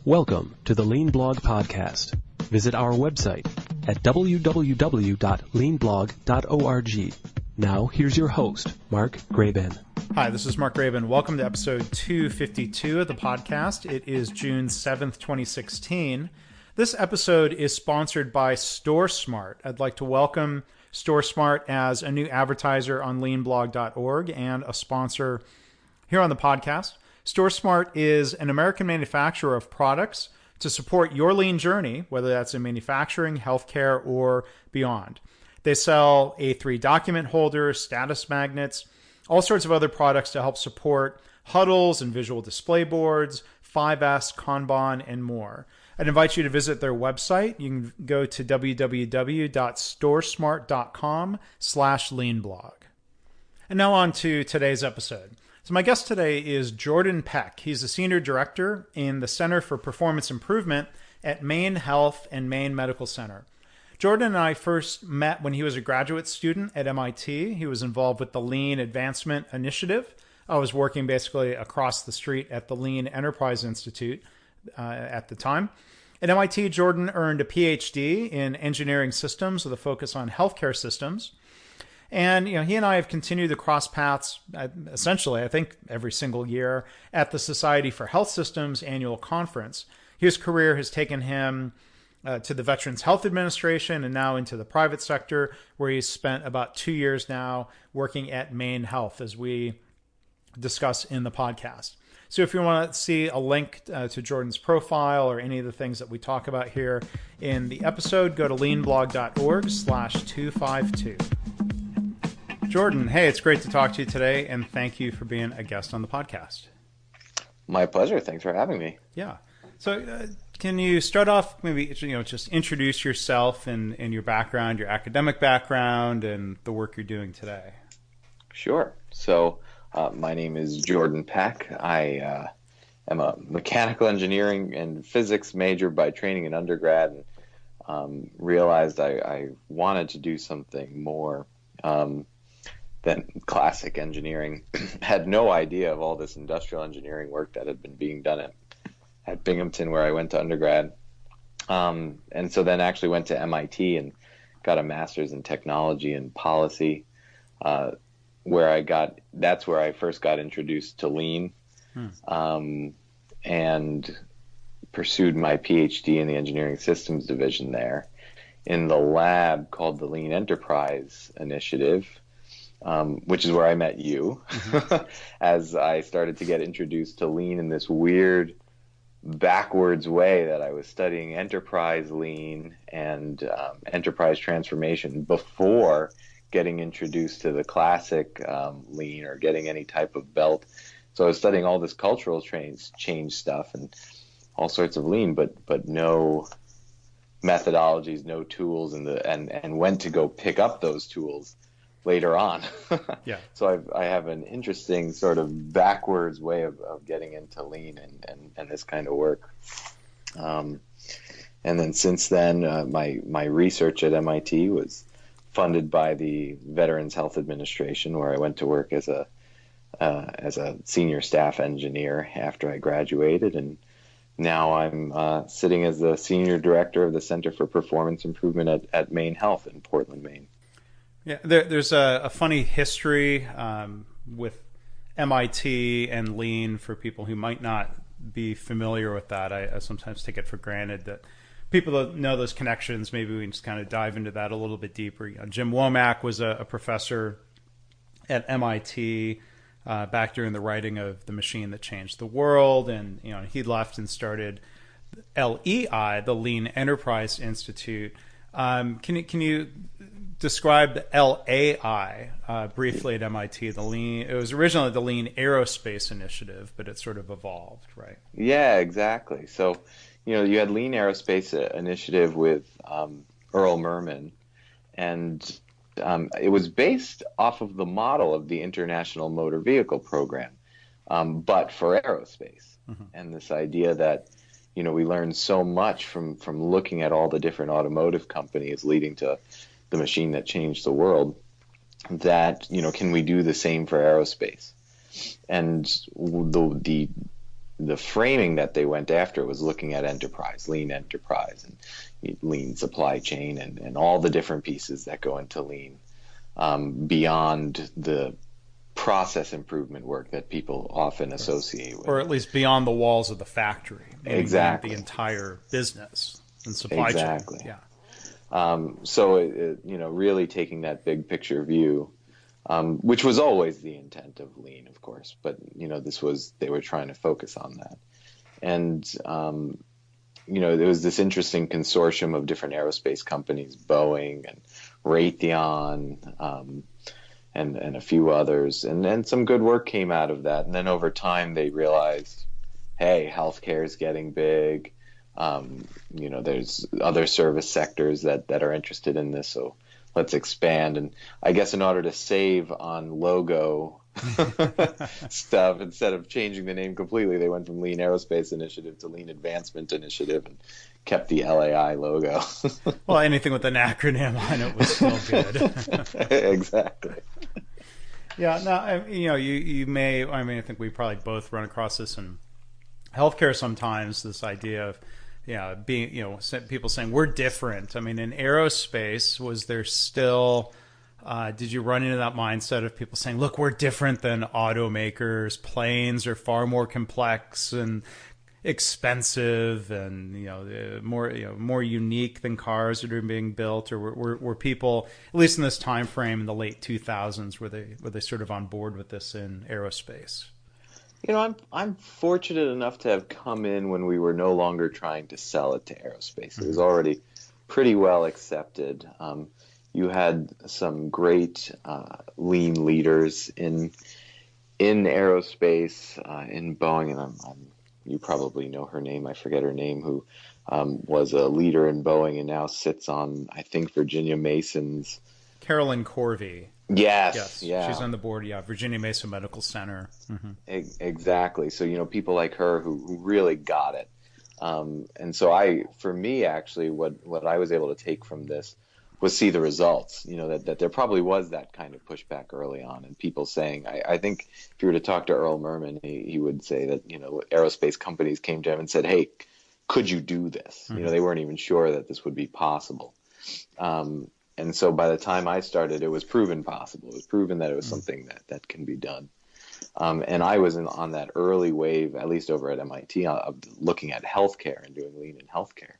Welcome to the Lean Blog Podcast. Visit our website at www.leanblog.org. Now, here's your host, Mark Graban. Hi, this is Mark Graban. Welcome to episode 252 of the podcast. It is June 7th, 2016. This episode is sponsored by StoreSmart. I'd like to welcome StoreSmart as a new advertiser on leanblog.org and a sponsor here on the podcast. StoreSmart is an American manufacturer of products to support your lean journey, whether that's in manufacturing, healthcare, or beyond. They sell A3 document holders, status magnets, all sorts of other products to help support huddles and visual display boards, 5S, Kanban, and more. I'd invite you to visit their website. You can go to www.storesmart.com/leanblog. And now on to today's episode. So my guest today is Jordan Peck. He's the Senior Director in the Center for Performance Improvement at Maine Health and Maine Medical Center. Jordan and I first met when he was a graduate student at MIT. He was involved with the Lean Advancement Initiative. I was working basically across the street at the Lean Enterprise Institute at the time. At MIT, Jordan earned a PhD in engineering systems with a focus on healthcare systems. And he and I have continued to cross paths, essentially, I think, every single year at the Society for Health Systems annual conference. His career has taken him to the Veterans Health Administration and now into the private sector, where he's spent about 2 years now working at Maine Health, as we discuss in the podcast. So if you want to see a link to Jordan's profile or any of the things that we talk about here in the episode, go to leanblog.org/252. Jordan, hey, it's great to talk to you today, and thank you for being a guest on the podcast. My pleasure. Thanks for having me. Yeah. So can you start off, maybe just introduce yourself and your background, your academic background, and the work you're doing today? Sure. So my name is Jordan Peck. I am a mechanical engineering and physics major by training in undergrad, and realized I wanted to do something more than classic engineering. Had no idea of all this industrial engineering work that had been being done at Binghamton, where I went to undergrad. And so then actually went to MIT and got a master's in technology and policy, that's where I first got introduced to Lean, and pursued my PhD in the engineering systems division there in the lab called the Lean Enterprise Initiative, which is where I met you, as I started to get introduced to Lean in this weird backwards way, that I was studying enterprise Lean and enterprise transformation before getting introduced to the classic Lean or getting any type of belt. So I was studying all this cultural change stuff and all sorts of Lean, but no methodologies, no tools, and went to go pick up those tools later on. Yeah. So I have an interesting sort of backwards way of getting into Lean and this kind of work. And then since then, my research at MIT was funded by the Veterans Health Administration, where I went to work as a senior staff engineer after I graduated, and now I'm sitting as the senior director of the Center for Performance Improvement at Maine Health in Portland, Maine. Yeah, there's a funny history with MIT and Lean for people who might not be familiar with that. I sometimes take it for granted that people that know those connections, maybe we can just kind of dive into that a little bit deeper. Jim Womack was a professor at MIT back during the writing of The Machine That Changed the World, and he left and started LEI, the Lean Enterprise Institute. Can you describe the LAI briefly at MIT? It was originally the Lean Aerospace Initiative, but it sort of evolved, right? Yeah, exactly. So, you had Lean Aerospace Initiative with Earl Merman, and it was based off of the model of the International Motor Vehicle Program, but for aerospace. And this idea that we learned so much from looking at all the different automotive companies leading to the machine that changed the world, that, can we do the same for aerospace? And the the framing that they went after was looking at enterprise, lean enterprise, and lean supply chain, and all the different pieces that go into lean, beyond the process improvement work that people often associate with. Or at least beyond the walls of the factory. Exactly. The entire business and supply chain. Yeah. So really taking that big picture view, which was always the intent of lean, of course, but they were trying to focus on that. And there was this interesting consortium of different aerospace companies, Boeing and Raytheon, and a few others, and then some good work came out of that. And then over time they realized, hey, healthcare is getting big. There's other service sectors that are interested in this, so let's expand. And I guess in order to save on logo stuff, instead of changing the name completely, they went from Lean Aerospace Initiative to Lean Advancement Initiative and kept the LAI logo. Well, anything with an acronym on it was still good. Exactly. Yeah. No, you may. I mean, I think we probably both run across this in healthcare sometimes. This idea of being people saying we're different. I mean, in aerospace, was there still? Did you run into that mindset of people saying, look, we're different than automakers, planes are far more complex and expensive and more unique than cars that are being built? Or were people, at least in this time frame in the late 2000s, were they sort of on board with this in aerospace? I'm fortunate enough to have come in when we were no longer trying to sell it to aerospace. It was already pretty well accepted. You had some great lean leaders in aerospace, in Boeing, and you probably know her name. I forget her name. Who was a leader in Boeing and now sits on, I think, Virginia Mason's. Carolyn Corvey. Yes. Yeah. She's on the board. Yeah, Virginia Mason Medical Center. Mm-hmm. Exactly. So people like her who really got it. And so for me, actually, what I was able to take from this was see the results, that there probably was that kind of pushback early on, and people saying, I think if you were to talk to Earl Merman, he would say that, aerospace companies came to him and said, hey, could you do this? Mm-hmm. They weren't even sure that this would be possible. And so by the time I started, it was proven possible. It was proven that it was something that can be done. And I was on that early wave, at least over at MIT, of looking at healthcare and doing lean in healthcare.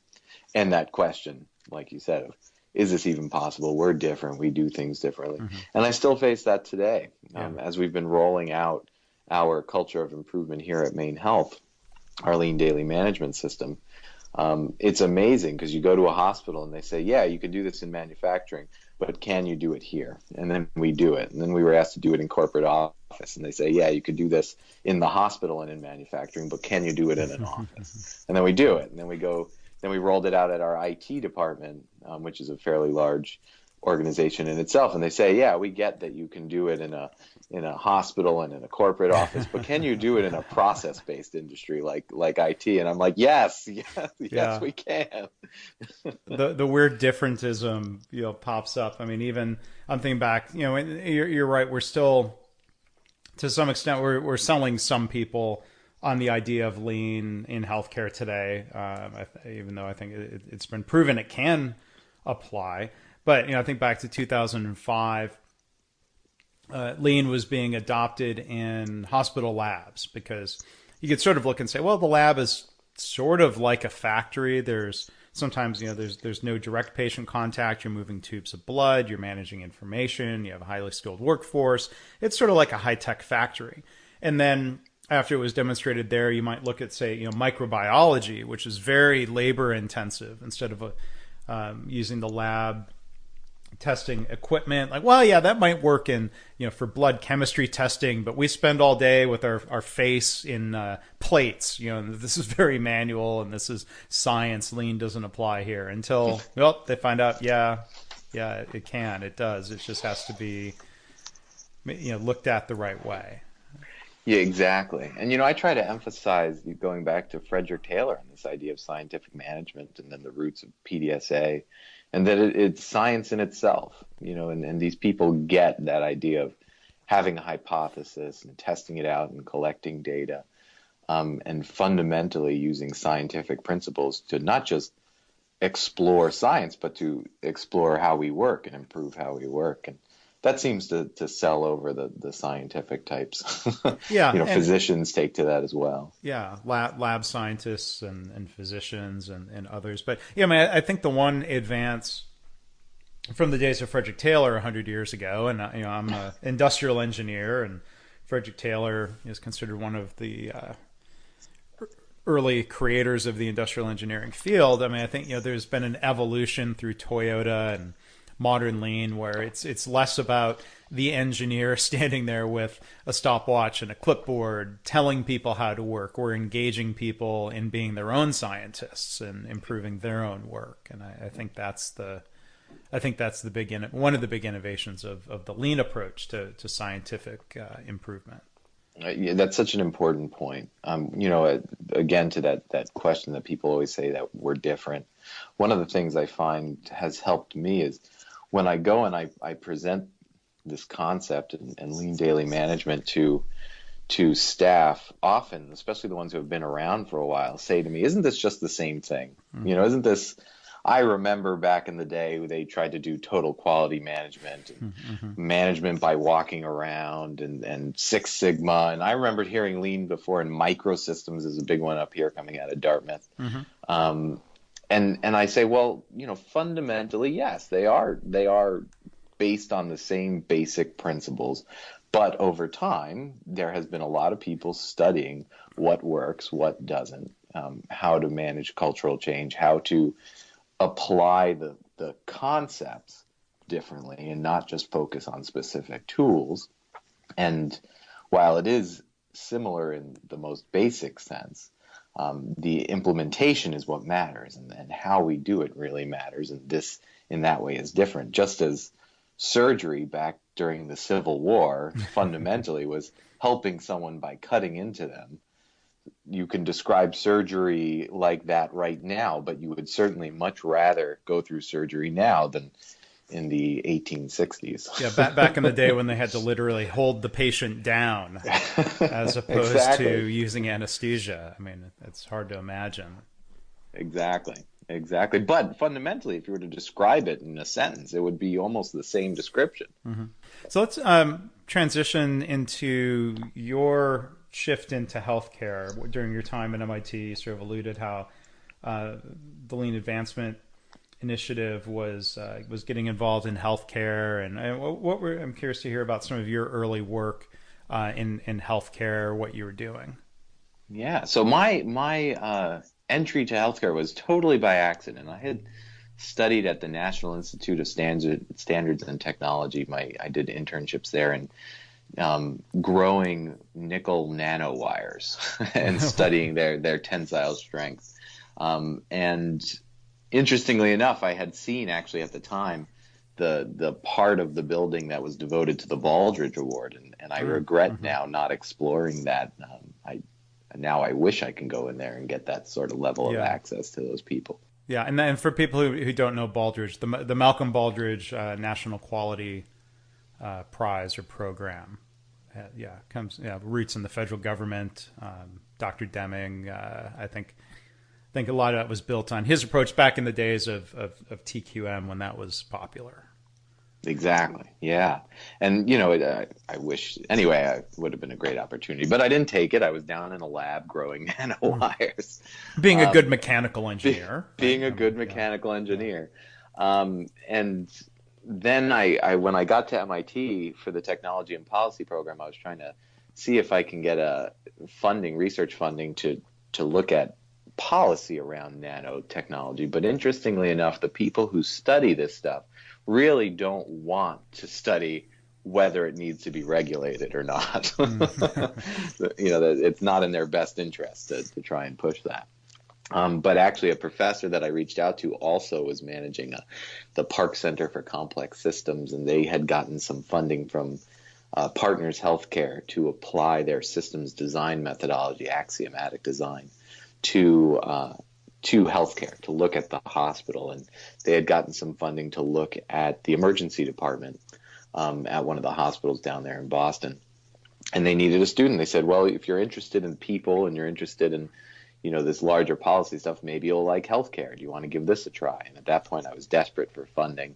And that question, like you said, of, is this even possible? We're different. We do things differently. Mm-hmm. And I still face that today. As we've been rolling out our culture of improvement here at Maine Health, our lean daily management system. It's amazing because you go to a hospital and they say, yeah, you can do this in manufacturing, but can you do it here? And then we do it. And then we were asked to do it in corporate office. And they say, yeah, you could do this in the hospital and in manufacturing, but can you do it in an office? And then we do it. And then we rolled it out at our IT department, which is a fairly large organization in itself. And they say, yeah, we get that you can do it in a hospital and in a corporate office, but can you do it in a process-based industry like IT? And I'm like, yes, we can. The weird differentism, pops up. I mean, even I'm thinking back, you're right. We're still, to some extent, we're selling some people on the idea of lean in healthcare today, even though I think it's been proven it can apply. But I think back to 2005, lean was being adopted in hospital labs because you could sort of look and say, well, the lab is sort of like a factory. There's sometimes there's no direct patient contact. You're moving tubes of blood. You're managing information. You have a highly skilled workforce. It's sort of like a high-tech factory. And then after it was demonstrated there, you might look at, say, microbiology, which is very labor intensive. Instead of using the lab testing equipment, like, well, yeah, that might work in, for blood chemistry testing, but we spend all day with our face in plates, this is very manual and this is science. Lean doesn't apply here until, they find out, yeah, it does. It just has to be, looked at the right way. Yeah, exactly. And, I try to emphasize, going back to Frederick Taylor and this idea of scientific management and then the roots of PDSA, and that it's science in itself, and these people get that idea of having a hypothesis and testing it out and collecting data. and fundamentally using scientific principles to not just explore science, but to explore how we work and improve how we work. And that seems to sell over the scientific types. Yeah. Physicians take to that as well. Yeah, lab scientists and physicians and others. But yeah, I mean, I think the one advance from the days of Frederick Taylor 100 years ago, and I'm an industrial engineer, and Frederick Taylor is considered one of the early creators of the industrial engineering field. I mean, I think there's been an evolution through Toyota and modern lean where it's less about the engineer standing there with a stopwatch and a clipboard telling people how to work. We're engaging people in being their own scientists and improving their own work. And I think that's the one of the big innovations of the lean approach to scientific improvement. Yeah, that's such an important point. Again, to that question that people always say that we're different. One of the things I find has helped me is when I go and I present this concept and lean daily management to staff, often, especially the ones who have been around for a while, say to me, "Isn't this just the same thing? Mm-hmm. Isn't this?" I remember back in the day they tried to do total quality management and management by walking around and Six Sigma. And I remember hearing lean before, and microsystems is a big one up here coming out of Dartmouth. And I say, well, fundamentally, yes, they are based on the same basic principles. But over time, there has been a lot of people studying what works, what doesn't, how to manage cultural change, how to apply the concepts differently and not just focus on specific tools. And while it is similar in the most basic sense, the implementation is what matters, and how we do it really matters. And this, in that way, is different. Just as surgery back during the Civil War fundamentally was helping someone by cutting into them, you can describe surgery like that right now, but you would certainly much rather go through surgery now than in the 1860s. Yeah, back in the day when they had to literally hold the patient down as opposed to using anesthesia. I mean, it's hard to imagine. Exactly. But fundamentally, if you were to describe it in a sentence, it would be almost the same description. Mm-hmm. So let's transition into your shift into healthcare. During your time at MIT, you sort of alluded how the Lean Advancement Initiative was getting involved in healthcare, and I'm curious to hear about some of your early work in healthcare, what you were doing. Yeah, so my entry to healthcare was totally by accident. I had studied at the National Institute of Standards and Technology. I did internships there and growing nickel nanowires and studying their tensile strength. And interestingly enough, I had seen actually at the time the part of the building that was devoted to the Baldrige Award, and I regret now not exploring that. I wish I can go in there and get that sort of level of access to those people. Yeah, and then for people who don't know Baldrige, the Malcolm Baldrige National Quality Prize or program, comes roots in the federal government. Dr. Deming, I think a lot of that was built on his approach back in the days of TQM when that was popular. Exactly. Yeah. And, I wish, anyway, it would have been a great opportunity, but I didn't take it. I was down in a lab growing nanowires. Being a good mechanical engineer. Being a good mechanical engineer. And then when I got to MIT for the technology and policy program, I was trying to see if I can get research funding to look at policy around nanotechnology. But interestingly enough, the people who study this stuff really don't want to study whether it needs to be regulated or not. It's not in their best interest to try and push that. But actually, a professor that I reached out to also was managing the Park Center for Complex Systems, and they had gotten some funding from Partners Healthcare to apply their systems design methodology, axiomatic design, to healthcare, to look at the hospital. And they had gotten some funding to look at the emergency department at one of the hospitals down there in Boston. and they needed a student. They said, well, if you're interested in people and you're interested in, this larger policy stuff, maybe you'll like healthcare. Do you want to give this a try? And at that point, I was desperate for funding.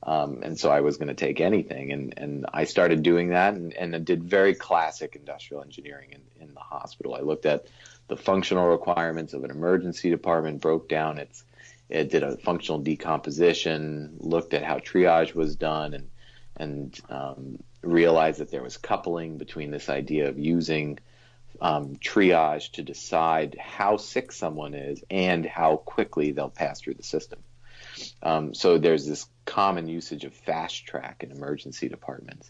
And so I was going to take anything. And I started doing that and I did very classic industrial engineering in the hospital. I looked at the functional requirements of an emergency department, broke down it did a functional decomposition, looked at how triage was done, and realized that there was coupling between this idea of using triage to decide how sick someone is and how quickly they'll pass through the system. So there's this common usage of fast track in emergency departments.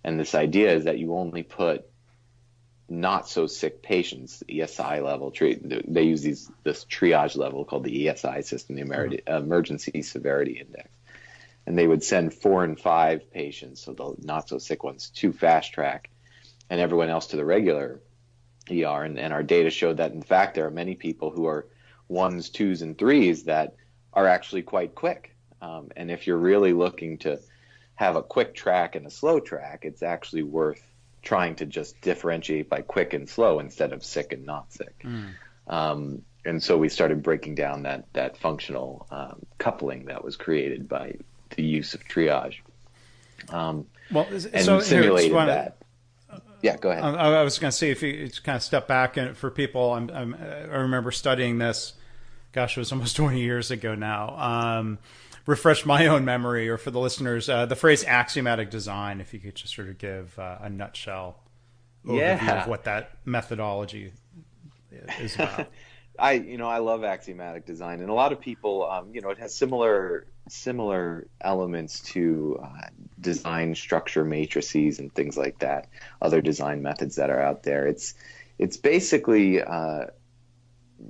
And this idea is that you only put not so sick patients, the ESI level, they use this triage level called the ESI system, the Emergency Severity Index. And they would send 4 and 5 patients, so the not so sick ones, to fast track and everyone else to the regular ER. And our data showed that, in fact, there are many people who are 1s, 2s, and 3s that are actually quite quick. And if you're really looking to have a quick track and a slow track, it's actually worth trying to just differentiate by quick and slow instead of sick and not sick. And so we started breaking down that functional coupling that was created by the use of triage. And simulated that. Yeah, go ahead. I was going to see if you kind of step back and for people. I remember studying this. Gosh, it was almost 20 years ago now. Refresh my own memory, or for the listeners, the phrase axiomatic design. If you could just sort of give a nutshell overview of what that methodology is about. I love axiomatic design, and a lot of people, it has similar elements to design structure matrices and things like that. Other design methods that are out there. It's basically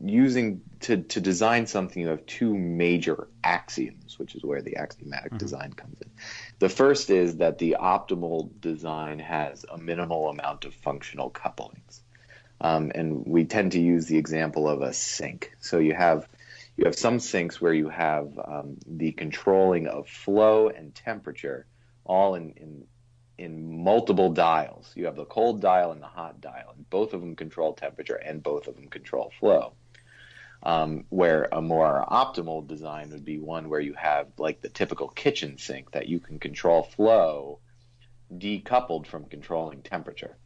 using to design something. You have 2 major axioms, which is where the axiomatic design comes in. The first is that the optimal design has a minimal amount of functional couplings. And we tend to use the example of a sink. So you have some sinks where you have the controlling of flow and temperature all in multiple dials. You have the cold dial and the hot dial, and both of them control temperature and both of them control flow. Where a more optimal design would be one where you have like the typical kitchen sink that you can control flow decoupled from controlling temperature.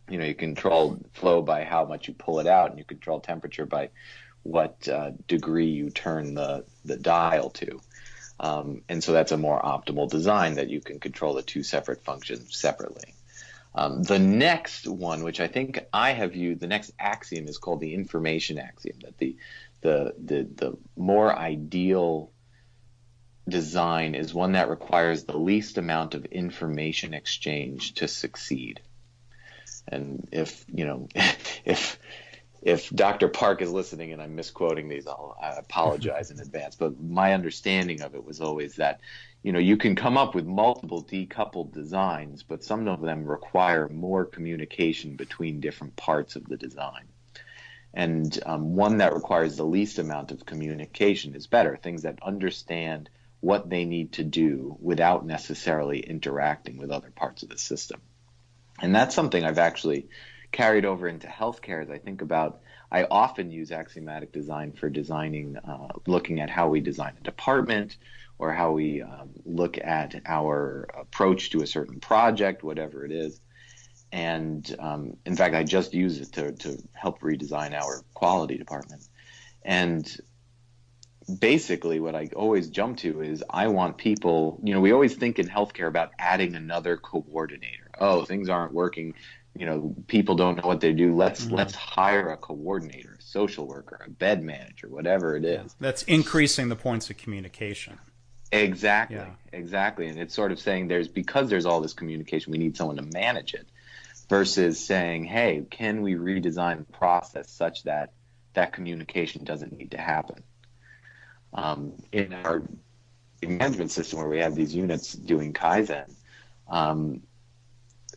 You control flow by how much you pull it out, and you control temperature by what degree you turn the dial to. And so that's a more optimal design, that you can control the 2 separate functions separately. The next one, which I think I have viewed, the next axiom is called the information axiom, that the more ideal design is one that requires the least amount of information exchange to succeed. And if Dr. Park is listening and I'm misquoting these, I apologize in advance. But my understanding of it was always that, you can come up with multiple decoupled designs, but some of them require more communication between different parts of the design. And one that requires the least amount of communication is better. Things that understand what they need to do without necessarily interacting with other parts of the system. And that's something I've actually carried over into healthcare. As I think about, I often use axiomatic design for designing, looking at how we design a department, or how we look at our approach to a certain project, whatever it is. And in fact, I just use it to help redesign our quality department. And basically what I always jump to is I want people, we always think in healthcare about adding another coordinator. Oh, things aren't working. People don't know what they do. Let's hire a coordinator, a social worker, a bed manager, whatever it is. That's increasing the points of communication. Exactly. And it's sort of saying because there's all this communication, we need someone to manage it, versus saying, hey, can we redesign the process such that that communication doesn't need to happen? In our management system, where we have these units doing Kaizen,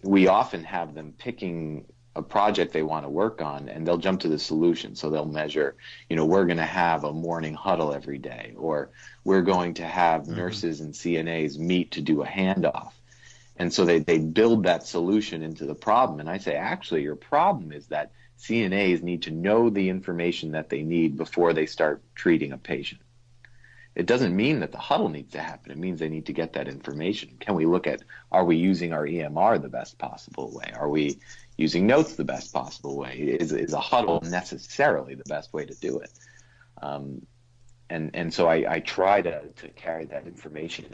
we often have them picking a project they want to work on, and they'll jump to the solution. So they'll measure, we're going to have a morning huddle every day, or we're going to have nurses and CNAs meet to do a handoff. And so they build that solution into the problem. And I say, actually, your problem is that CNAs need to know the information that they need before they start treating a patient. It doesn't mean that the huddle needs to happen. It means they need to get that information. Can we look at, are we using our EMR the best possible way? Are we using notes the best possible way? Is a huddle necessarily the best way to do it? And so I try to carry that information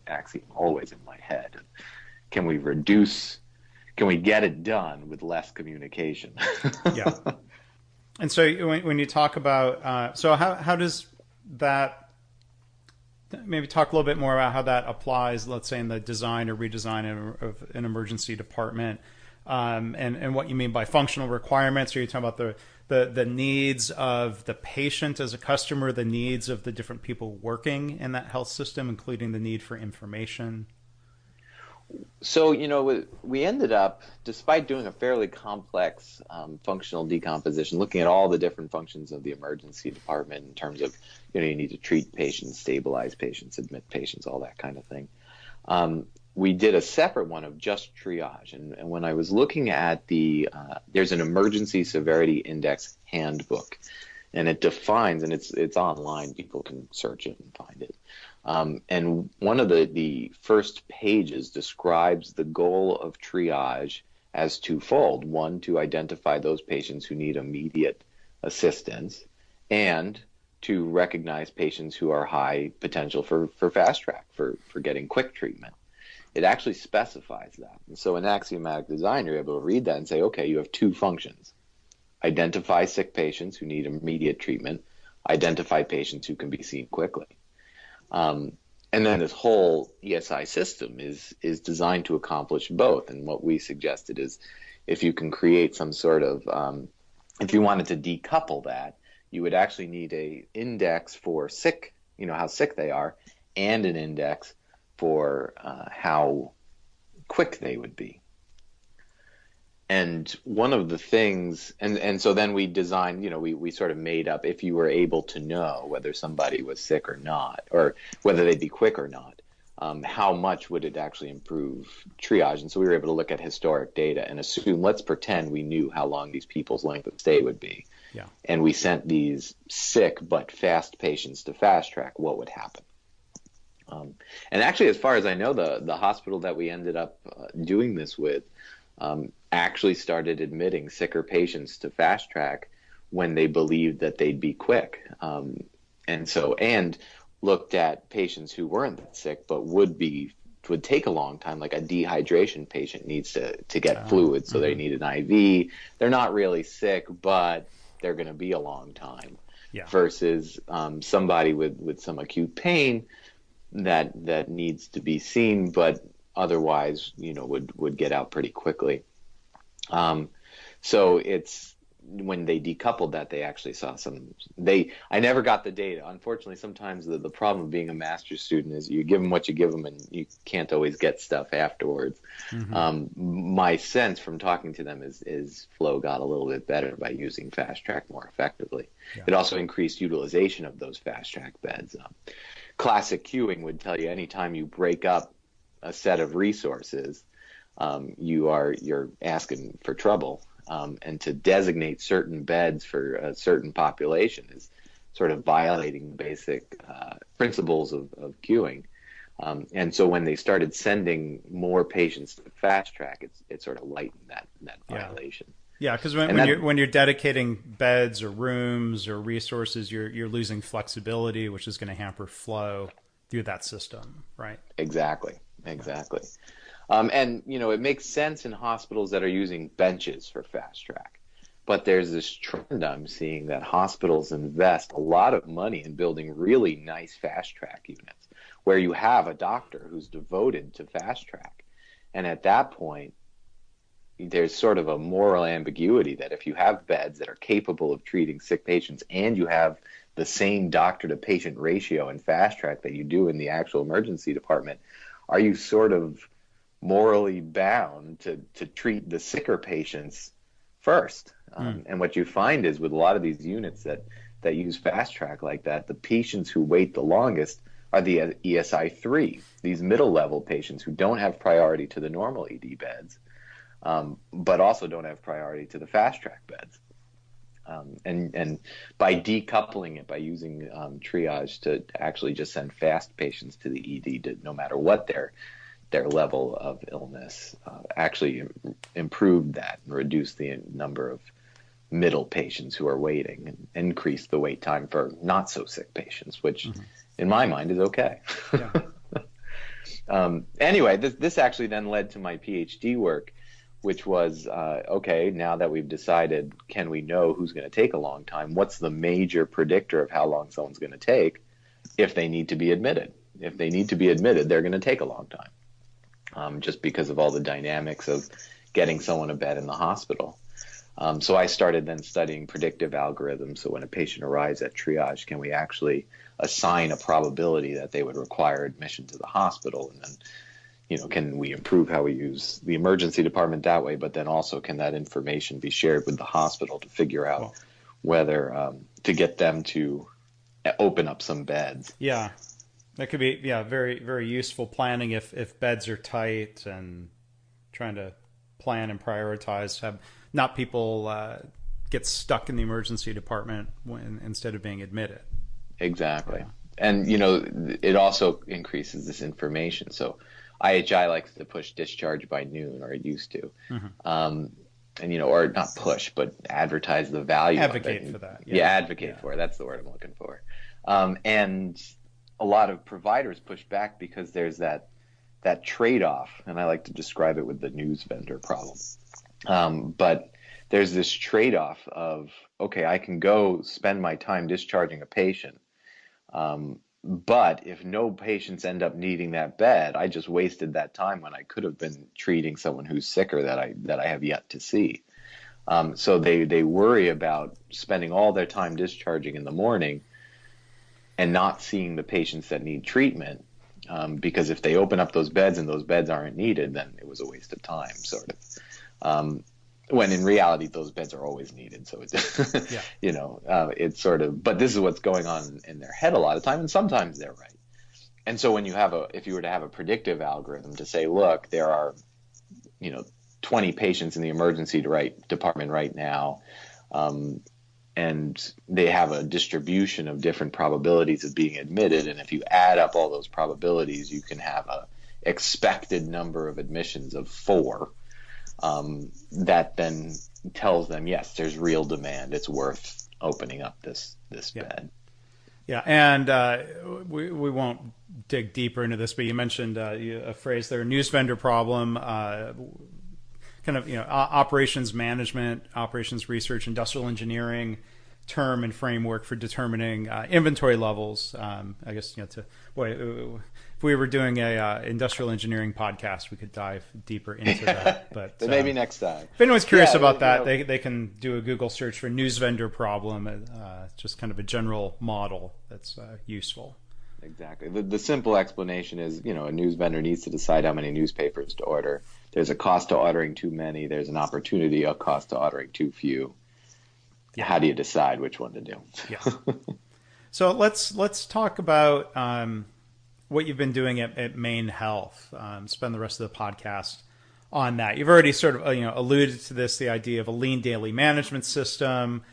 axiom always in my head. Can we get it done with less communication? Yeah. And so when you talk about, so how does that, maybe talk a little bit more about how that applies, let's say, in the design or redesign of an emergency department, and what you mean by functional requirements? Are you talking about the needs of the patient as a customer, the needs of the different people working in that health system, including the need for information? So, we ended up, despite doing a fairly complex functional decomposition, looking at all the different functions of the emergency department in terms of, you need to treat patients, stabilize patients, admit patients, all that kind of thing. We did a separate one of just triage. And when I was looking at there's an emergency severity index handbook, and it defines, and it's online, people can search it and find it. And one of the first pages describes the goal of triage as twofold. One, to identify those patients who need immediate assistance, and to recognize patients who are high potential for fast track, for getting quick treatment. It actually specifies that. And so an axiomatic design, you're able to read that and say, okay, you have two functions. Identify sick patients who need immediate treatment, identify patients who can be seen quickly. And then this whole ESI system is designed to accomplish both. And what we suggested is, if you can create some sort of, if you wanted to decouple that, you would actually need a index for sick, how sick they are, and an index for how quick they would be. And one of the things, and so then we designed, we sort of made up, if you were able to know whether somebody was sick or not, or whether they'd be quick or not, how much would it actually improve triage? And so we were able to look at historic data and assume, let's pretend we knew how long these people's length of stay would be. Yeah. And we sent these sick but fast patients to fast track, what would happen? And actually, as far as I know, the hospital that we ended up doing this with actually started admitting sicker patients to fast track when they believed that they'd be quick. And looked at patients who weren't that sick but would take a long time, like a dehydration patient needs to get fluid, so they need an IV. They're not really sick, but they're going to be a long time. Yeah. Versus somebody with some acute pain that needs to be seen, but otherwise, would get out pretty quickly. So it's when they decoupled that, they actually saw I never got the data. Unfortunately, sometimes the problem of being a master's student is you give them what you give them, and you can't always get stuff afterwards. Mm-hmm. My sense from talking to them is flow got a little bit better by using fast track more effectively. Yeah. It also increased utilization of those fast track beds. Classic queuing would tell you anytime you break up a set of resources, you're asking for trouble. And to designate certain beds for a certain population is sort of violating basic principles of queuing. And so when they started sending more patients to fast track, it sort of lightened that violation. Yeah, because when you're dedicating beds or rooms or resources, you're losing flexibility, which is going to hamper flow through that system, right? Exactly. And, it makes sense in hospitals that are using benches for fast track. But there's this trend I'm seeing that hospitals invest a lot of money in building really nice fast track units where you have a doctor who's devoted to fast track. And at that point, there's sort of a moral ambiguity that if you have beds that are capable of treating sick patients and you have the same doctor to patient ratio in fast track that you do in the actual emergency department, are you sort of morally bound to treat the sicker patients first? And what you find is with a lot of these units that use fast track like that, the patients who wait the longest are the ESI3, these middle level patients who don't have priority to the normal ED beds, but also don't have priority to the fast track beds. And by decoupling it, by using triage to actually just send fast patients to the ED, no matter what their level of illness, actually improved that and reduced the number of middle patients who are waiting and increased the wait time for not so sick patients, which in my mind is okay. Yeah. Anyway, this actually then led to my PhD work, which was, okay, now that we've decided, can we know who's going to take a long time? What's the major predictor of how long someone's going to take if they need to be admitted? If they need to be admitted, they're going to take a long time, just because of all the dynamics of getting someone a bed in the hospital. So I started then studying predictive algorithms. So when a patient arrives at triage, can we actually assign a probability that they would require admission to the hospital? And then, can we improve how we use the emergency department that way? But then also, can that information be shared with the hospital to figure out whether to get them to open up some beds? Yeah, that could be very, very useful planning if beds are tight, and trying to plan and prioritize, have not people get stuck in the emergency department instead of being admitted. Exactly. And, it also increases this information. So IHI likes to push discharge by noon, or it used to. And, or not push, but advertise the value Advocate of it. For that. Advocate for it. That's the word I'm looking for. And a lot of providers push back because there's that trade-off, and I like to describe it with the news vendor problem. But there's this trade-off of, okay, I can go spend my time discharging a patient, but if no patients end up needing that bed, I just wasted that time when I could have been treating someone who's sicker that I have yet to see. So they worry about spending all their time discharging in the morning and not seeing the patients that need treatment, because if they open up those beds and those beds aren't needed, then it was a waste of time, sort of. When in reality, those beds are always needed. So it's, it's sort of, but this is what's going on in their head a lot of time, and sometimes they're right. And so when if you were to have a predictive algorithm to say, look, there are, 20 patients in the emergency department right now, and they have a distribution of different probabilities of being admitted, and if you add up all those probabilities, you can have a expected number of admissions of 4. That then tells them, yes, there's real demand. It's worth opening up this bed. Yeah, and we won't dig deeper into this, but you mentioned a phrase there, news vendor problem, kind of operations management, operations research, industrial engineering term and framework for determining inventory levels. I guess if we were doing a industrial engineering podcast, we could dive deeper into that. But maybe next time. If anyone's curious about that, they can do a Google search for news vendor problem. Just kind of a general model that's useful. Exactly. The simple explanation is, a news vendor needs to decide how many newspapers to order. There's a cost to ordering too many. There's an opportunity, a cost to ordering too few. Yeah. How do you decide which one to do? Yeah. So let's talk about what you've been doing at Maine Health. Spend the rest of the podcast on that. You've already sort of alluded to this, the idea of a lean daily management system.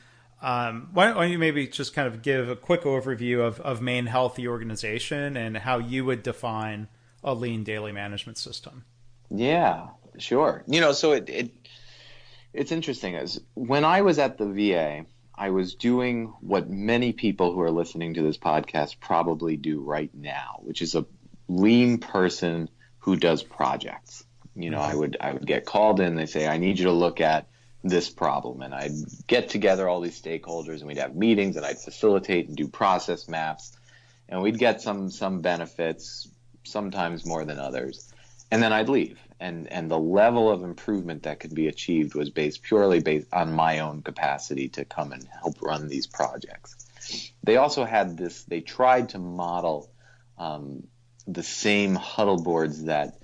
Why don't you maybe just kind of give a quick overview of Maine Health, the organization, and how you would define a lean daily management system? Yeah, sure. So it's interesting. As when I was at the VA, I was doing what many people who are listening to this podcast probably do right now, which is a lean person who does projects. I would get called in. They say, I need you to look at this problem, and I'd get together all these stakeholders, and we'd have meetings, and I'd facilitate and do process maps, and we'd get some benefits, sometimes more than others, and then I'd leave. And the level of improvement that could be achieved was purely based on my own capacity to come and help run these projects. They also had they tried to model the same huddle boards that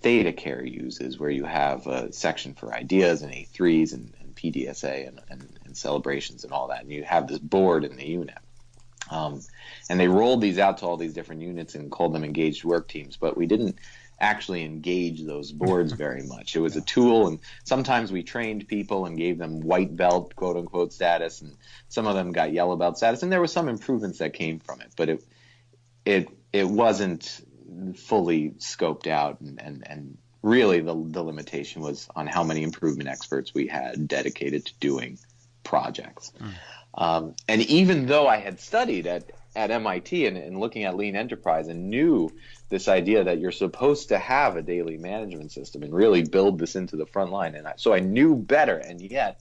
Theta Care uses, where you have a section for ideas and A3s and PDSA and celebrations and all that, and you have this board in the unit. And they rolled these out to all these different units and called them engaged work teams, but we didn't actually engage those boards very much. It was a tool, and sometimes we trained people and gave them white belt, quote unquote, status, and some of them got yellow belt status, and there were some improvements that came from it, but it wasn't fully scoped out, and really the limitation was on how many improvement experts we had dedicated to doing projects. And even though I had studied at MIT and looking at lean enterprise and knew this idea that you're supposed to have a daily management system and really build this into the front line, so I knew better, and yet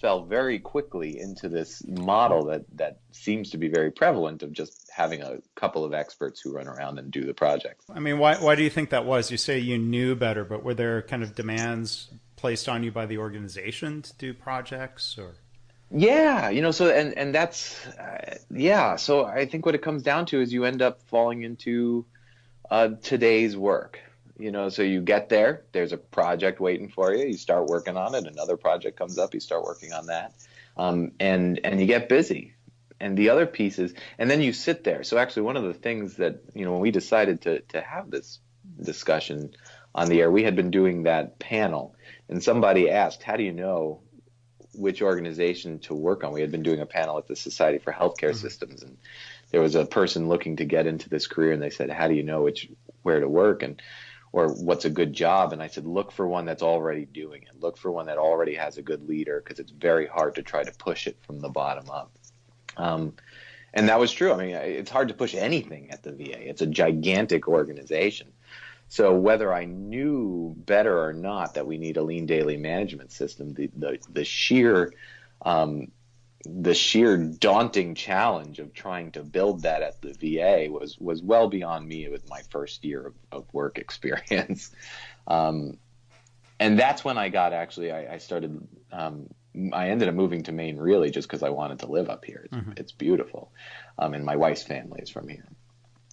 fell very quickly into this model that seems to be very prevalent of just having a couple of experts who run around and do the projects. I mean, why do you think that was? You say you knew better, but were there kind of demands placed on you by the organization to do projects, or? Yeah, so and that's so I think what it comes down to is you end up falling into today's work. So you get there's a project waiting for you, you start working on it, another project comes up, you start working on that, and you get busy. And the other piece is, and then you sit there. So actually one of the things that, when we decided to have this discussion on the air, we had been doing that panel, and somebody asked, how do you know which organization to work on? We had been doing a panel at the Society for Healthcare Systems, and there was a person looking to get into this career, and they said, how do you know where to work or what's a good job? And I said, look for one that's already doing it. Look for one that already has a good leader, because it's very hard to try to push it from the bottom up. And that was true. I mean, it's hard to push anything at the VA. It's a gigantic organization. So whether I knew better or not that we need a lean daily management system, the sheer daunting challenge of trying to build that at the VA was well beyond me with my first year of work experience. And that's when I started, I ended up moving to Maine really just because I wanted to live up here. It's beautiful. And my wife's family is from here.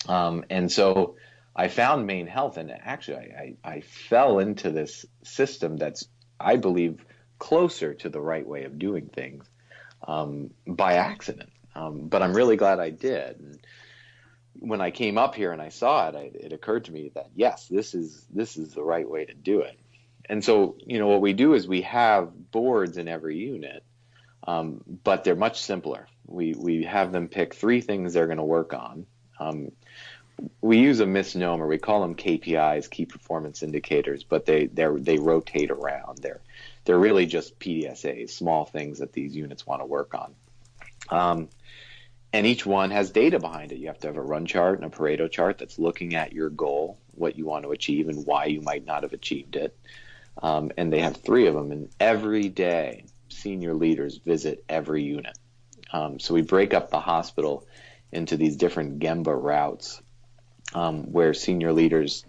And so I found Maine Health, and actually I fell into this system that's, I believe, closer to the right way of doing things by accident. But I'm really glad I did. And when I came up here and I saw it, it occurred to me that, yes, this is the right way to do it. And so, what we do is we have boards in every unit, but they're much simpler. We have them pick 3 things they're going to work on. We use a misnomer. We call them KPIs, key performance indicators, but they rotate around. They're really just PDSAs, small things that these units want to work on. And each one has data behind it. You have to have a run chart and a Pareto chart that's looking at your goal, what you want to achieve, and why you might not have achieved it. And they have 3 of them. And every day, senior leaders visit every unit. So we break up the hospital into these different Gemba routes. Where senior leaders,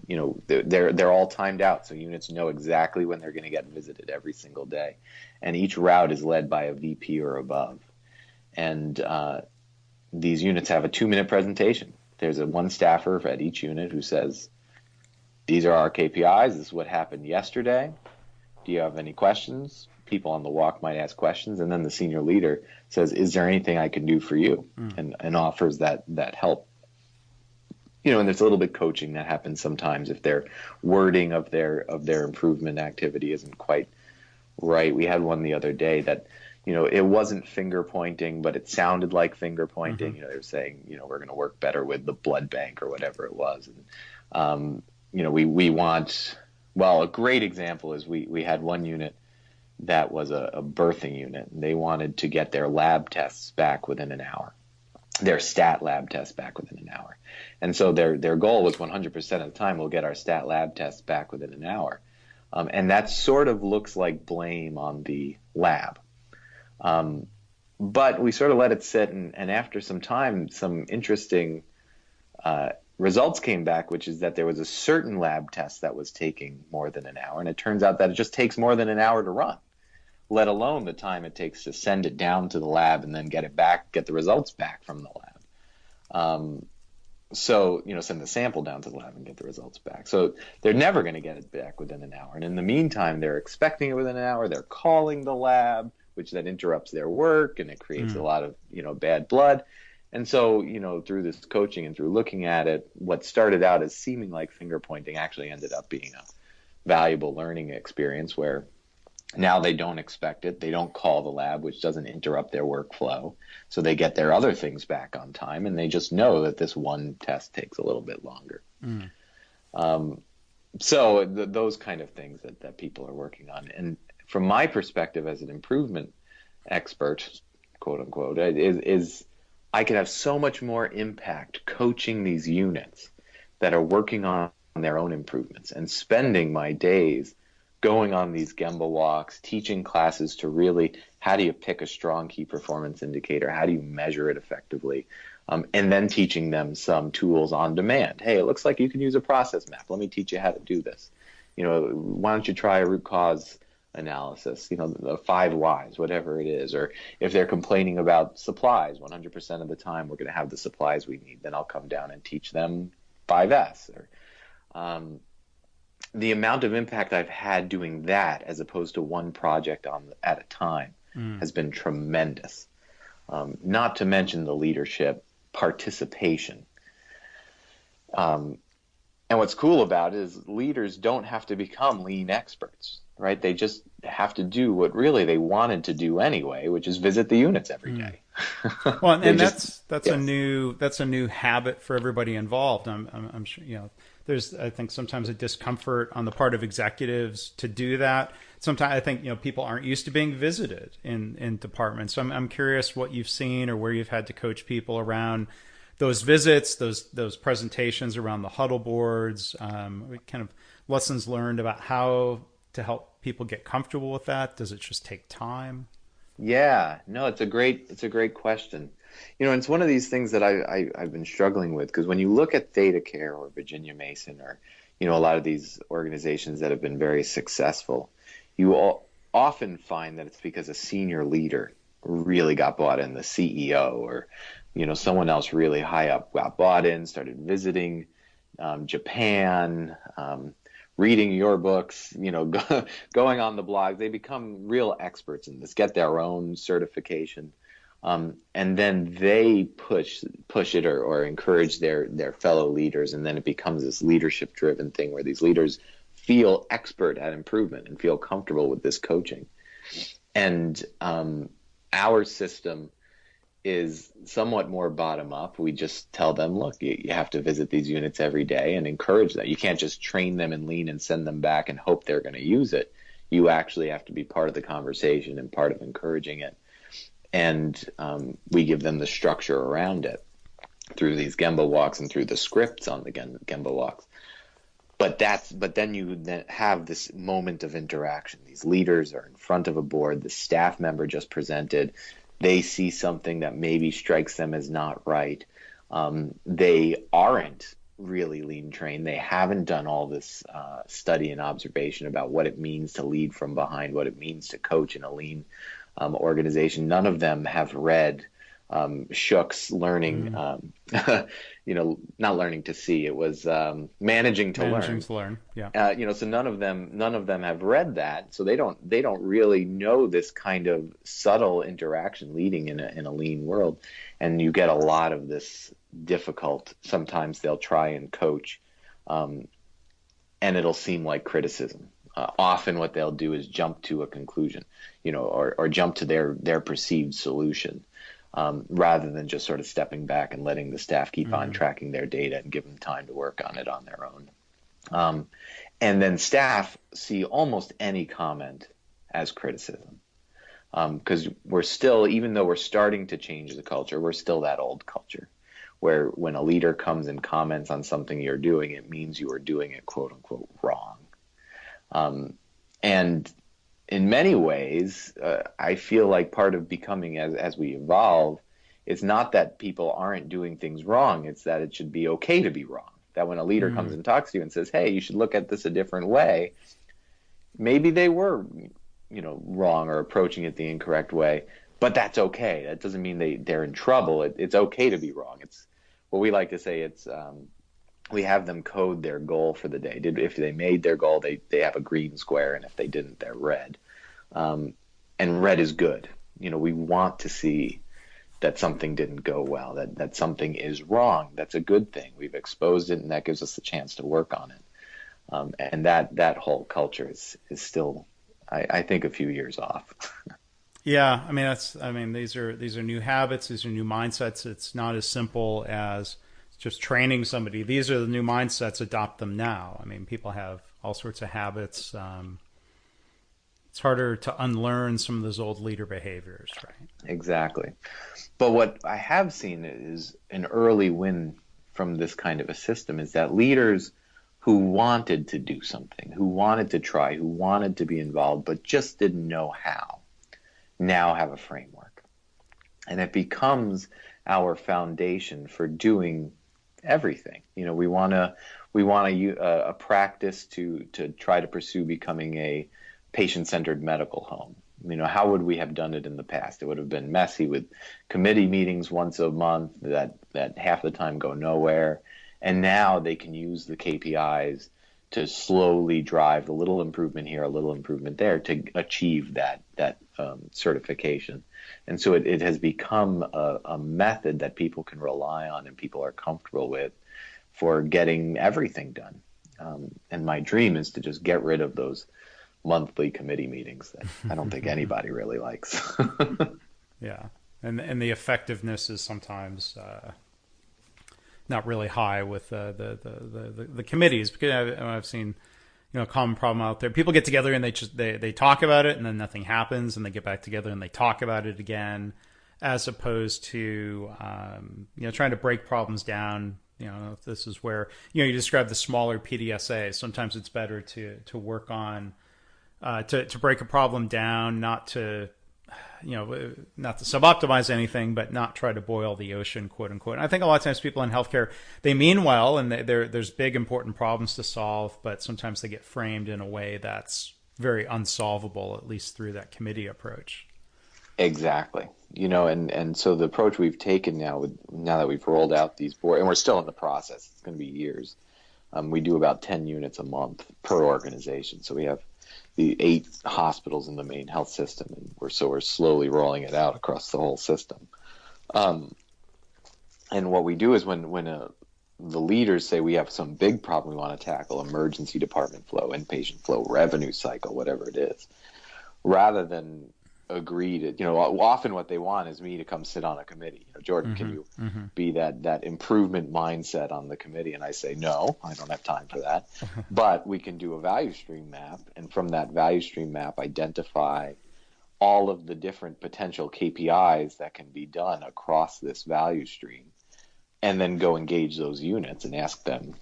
they're all timed out, so units know exactly when they're going to get visited every single day, and each route is led by a VP or above. And these units have a 2-minute presentation. There's one staffer at each unit who says, "These are our KPIs. This is what happened yesterday. Do you have any questions?" People on the walk might ask questions, and then the senior leader says, "Is there anything I can do for you?" and offers that help. And there's a little bit coaching that happens sometimes if their wording of their improvement activity isn't quite right. We had one the other day that, it wasn't finger pointing, but it sounded like finger pointing. They were saying, we're going to work better with the blood bank or whatever it was. And, we want, a great example is we had one unit that was a birthing unit, and they wanted to get their lab tests back within an hour. Their stat lab tests back within an hour. And so their goal was 100% of the time we'll get our stat lab tests back within an hour. And that sort of looks like blame on the lab. But we sort of let it sit, and after some time, some interesting results came back, which is that there was a certain lab test that was taking more than an hour, and it turns out that it just takes more than an hour to run, let alone the time it takes to send it down to the lab and then get the results back from the lab. So, send the sample down to the lab and get the results back. So they're never going to get it back within an hour. And in the meantime, they're expecting it within an hour. They're calling the lab, which then interrupts their work, and it creates a lot of, bad blood. And so, through this coaching and through looking at it, what started out as seeming like finger pointing actually ended up being a valuable learning experience where now they don't expect it. They don't call the lab, which doesn't interrupt their workflow. So they get their other things back on time, and they just know that this one test takes a little bit longer. So those kind of things that people are working on. And from my perspective as an improvement expert, quote unquote, is I could have so much more impact coaching these units that are working on their own improvements and spending my days going on these Gemba walks, teaching classes to really, how do you pick a strong key performance indicator? How do you measure it effectively? And then teaching them some tools on demand. Hey, it looks like you can use a process map. Let me teach you how to do this. Why don't you try a root cause analysis, the 5 whys, whatever it is. Or if they're complaining about supplies, 100% of the time we're going to have the supplies we need. Then I'll come down and teach them 5S. Or the amount of impact I've had doing that as opposed to one project at a time has been tremendous. Not to mention the leadership participation. And what's cool about it is leaders don't have to become lean experts, right? They just have to do what really they wanted to do anyway, which is visit the units every day. Well, and that's a new habit for everybody involved. I'm sure, there's, I think, sometimes a discomfort on the part of executives to do that. Sometimes I think, people aren't used to being visited in departments. So I'm curious what you've seen or where you've had to coach people around those visits, those presentations around the huddle boards, kind of lessons learned about how to help people get comfortable with that. Does it just take time? Yeah, no, it's a great question. It's one of these things that I've been struggling with, because when you look at ThedaCare or Virginia Mason or, a lot of these organizations that have been very successful, you often find that it's because a senior leader really got bought in, the CEO or, someone else really high up got bought in, started visiting Japan, reading your books, going on the blog. They become real experts in this, get their own certification. And then they push it or encourage their fellow leaders. And then it becomes this leadership driven thing where these leaders feel expert at improvement and feel comfortable with this coaching. And our system is somewhat more bottom up. We just tell them, look, you have to visit these units every day and encourage that. You can't just train them in lean and send them back and hope they're going to use it. You actually have to be part of the conversation and part of encouraging it. And we give them the structure around it through these Gemba walks and through the scripts on the Gemba walks. But then you have this moment of interaction. These leaders are in front of a board. The staff member just presented. They see something that maybe strikes them as not right. They aren't really lean trained. They haven't done all this study and observation about what it means to lead from behind, what it means to coach in a lean organization. None of them have read Shook's learning, not learning to see. It was managing to learn. Yeah. So none of them have read that. So they don't really know this kind of subtle interaction leading in a lean world. And you get a lot of this difficult. Sometimes they'll try and coach, and it'll seem like criticism. Often what they'll do is jump to a conclusion, or jump to their perceived solution. Rather than just sort of stepping back and letting the staff keep on tracking their data and give them time to work on it on their own. And then staff see almost any comment as criticism. Because we're still, even though we're starting to change the culture, we're still that old culture where when a leader comes and comments on something you're doing, it means you are doing it, quote unquote, wrong. And in many ways, I feel like part of becoming as we evolve, it's not that people aren't doing things wrong. It's that it should be okay to be wrong. That when a leader comes and talks to you and says, hey, you should look at this a different way, maybe they were, wrong or approaching it the incorrect way, but that's okay. That doesn't mean they're in trouble. It's okay to be wrong. It's what we like to say. It's we have them code their goal for the day. If they made their goal, they have a green square, and if they didn't, they're red. And red is good. We want to see that something didn't go well, that something is wrong. That's a good thing. We've exposed it, and that gives us the chance to work on it. And that whole culture is still, I think, a few years off. Yeah, I mean these are new habits, these are new mindsets. It's not as simple as just training somebody. These are the new mindsets, adopt them now. I mean, people have all sorts of habits. It's harder to unlearn some of those old leader behaviors, right? Exactly. But what I have seen is an early win from this kind of a system is that leaders who wanted to do something, who wanted to try, who wanted to be involved, but just didn't know how, now have a framework. And it becomes our foundation for doing everything. We want a practice to try to pursue becoming a patient-centered medical home. How would we have done it in the past? It would have been messy with committee meetings once a month that half the time go nowhere. And now they can use the KPIs to slowly drive a little improvement here, a little improvement there to achieve that certification. And so it has become a method that people can rely on and people are comfortable with for getting everything done. And my dream is to just get rid of those monthly committee meetings that I don't think anybody really likes. Yeah, and the effectiveness is sometimes not really high with the committees, because I've seen a common problem out there. People get together and they talk about it, and then nothing happens, and they get back together and they talk about it again, as opposed to trying to break problems down. If this is where you describe the smaller PDSA. Sometimes it's better to work on to break a problem down, not to sub-optimize anything, but not try to boil the ocean, quote unquote. And I think a lot of times people in healthcare, they mean well, and there's big important problems to solve, but sometimes they get framed in a way that's very unsolvable, at least through that committee approach. Exactly. And so the approach we've taken now that we've rolled out these board, and we're still in the process, it's going to be years. We do about 10 units a month per organization. So we have the 8 hospitals in the Maine Health system, and we're slowly rolling it out across the whole system. And what we do is when the leaders say we have some big problem we want to tackle, emergency department flow, inpatient flow, revenue cycle, whatever it is, rather than agree to, often what they want is me to come sit on a committee. Jordan, can you be that improvement mindset on the committee? And I say, no, I don't have time for that. But we can do a value stream map, and from that value stream map, identify all of the different potential KPIs that can be done across this value stream, and then go engage those units and ask them,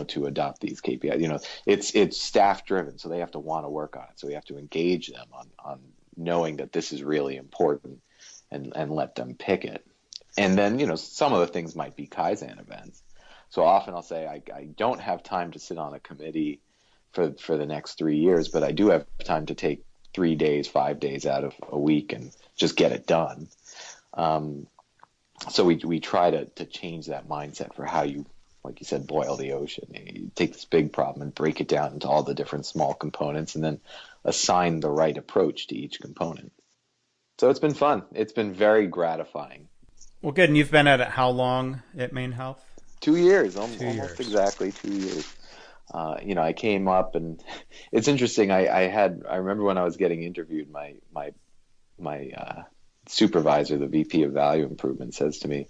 to adopt these KPIs. It's staff driven, so they have to want to work on it. So we have to engage them on knowing that this is really important, and let them pick it. And then, some of the things might be Kaizen events. So often I'll say, I don't have time to sit on a committee for the next 3 years, but I do have time to take 3 days, 5 days out of a week and just get it done. So we try to change that mindset for how you, like you said, boil the ocean. You take this big problem and break it down into all the different small components, and then assign the right approach to each component. So it's been fun. It's been very gratifying. Well, good. And you've been at it how long at Maine Health? 2 years, almost exactly 2 years. I came up, and it's interesting. I remember when I was getting interviewed, my supervisor, the VP of Value Improvement, says to me,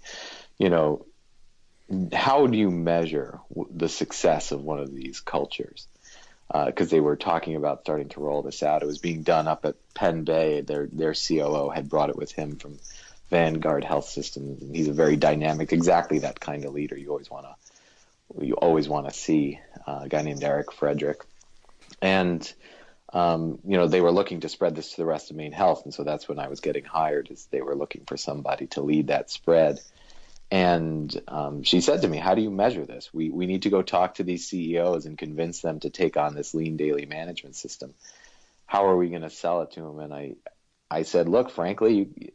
how do you measure the success of one of these cultures? Because they were talking about starting to roll this out. It was being done up at Penn Bay. Their COO had brought it with him from Vanguard Health System. He's a very dynamic, exactly that kind of leader you always want to see. A guy named Eric Frederick, and they were looking to spread this to the rest of Maine Health, and so that's when I was getting hired. Is they were looking for somebody to lead that spread. And she said to me, how do you measure this? We need to go talk to these CEOs and convince them to take on this lean daily management system. How are we going to sell it to them? And I said, look, frankly,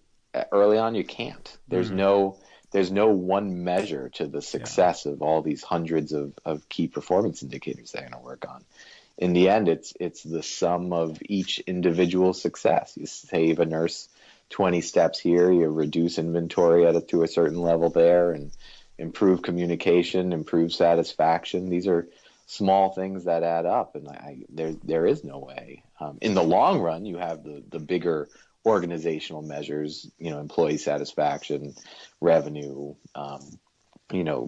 early on, you can't. There's no one measure to the success of all these hundreds of key performance indicators they're going to work on. In the end, it's the sum of each individual success. You save a nurse 20 steps here, you reduce inventory to a certain level there, and improve communication, improve satisfaction. These are small things that add up, and there is no way. In the long run, you have the bigger organizational measures, employee satisfaction, revenue,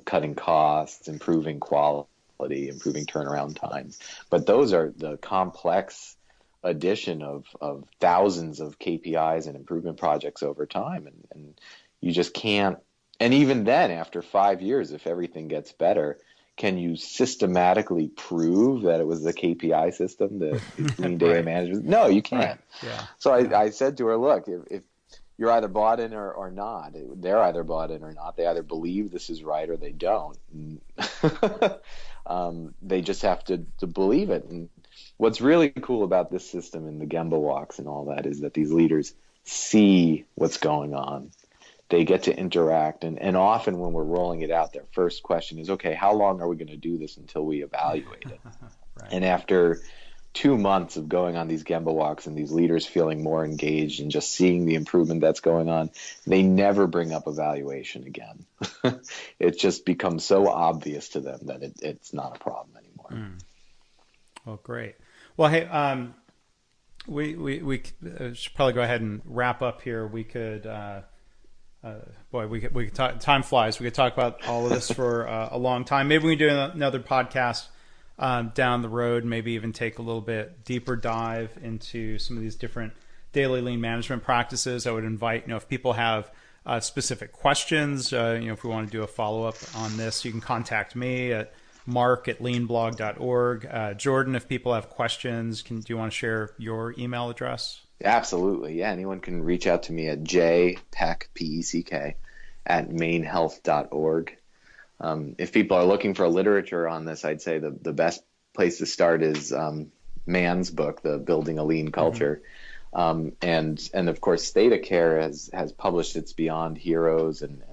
cutting costs, improving quality, improving turnaround times. But those are the complex addition of thousands of KPIs and improvement projects over time. And you just can't, and even then, after 5 years, if everything gets better, can you systematically prove that it was the KPI system, the lean data management? No, you can't. Right. Yeah. So I said to her, look, if you're either bought in or not, they're either bought in or not. They either believe this is right or they don't. They just have to believe it. And what's really cool about this system and the Gemba walks and all that is that these leaders see what's going on. They get to interact. And often when we're rolling it out, their first question is, okay, how long are we going to do this until we evaluate it? Right. And after 2 months of going on these Gemba walks and these leaders feeling more engaged and just seeing the improvement that's going on, they never bring up evaluation again. It just becomes so obvious to them that it's not a problem anymore. Well, great. Well, hey, we should probably go ahead and wrap up here. We could, we could talk, time flies. We could talk about all of this for a long time. Maybe we can do another podcast down the road, maybe even take a little bit deeper dive into some of these different daily lean management practices. I would invite, if people have specific questions, if we want to do a follow-up on this, you can contact me at mark@leanblog.org. Jordan, if people have questions, do you want to share your email address? Absolutely. Yeah. Anyone can reach out to me at jpeck, P-E-C-K, at MaineHealth.org. If people are looking for literature on this, I'd say the best place to start is Mann's book, The Building a Lean Culture. And of course, ThedaCare has published its Beyond Heroes and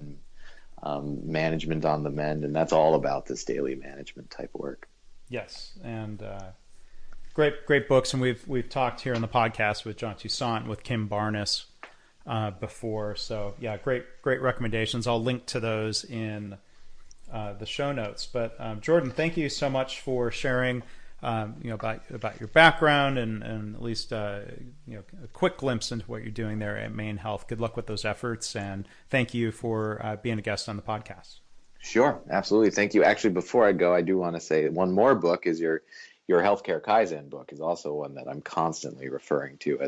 Management on the Mend, and that's all about this daily management type work. Yes, and great books, and we've talked here on the podcast with John Toussaint, with Kim Barnes before. So yeah, great recommendations. I'll link to those in the show notes. But Jordan, thank you so much for sharing about your background and at least a quick glimpse into what you're doing there at Maine Health. Good luck with those efforts, and thank you for being a guest on the podcast. Sure, absolutely. Thank you. Actually, before I go, I do want to say one more book is your Healthcare Kaizen book is also one that I'm constantly referring to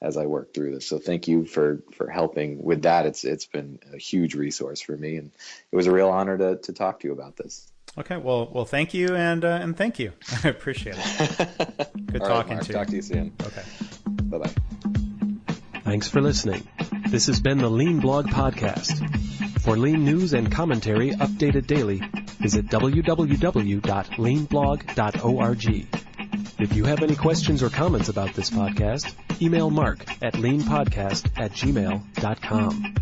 as I work through this. So thank you for helping with that. It's been a huge resource for me, and it was a real honor to talk to you about this. Okay, well, thank you, and thank you. I appreciate it. Good talking to you. Talk to you soon. Okay, bye-bye. Thanks for listening. This has been the Lean Blog Podcast. For lean news and commentary updated daily, visit www.leanblog.org. If you have any questions or comments about this podcast, email Mark at leanpodcast@gmail.com.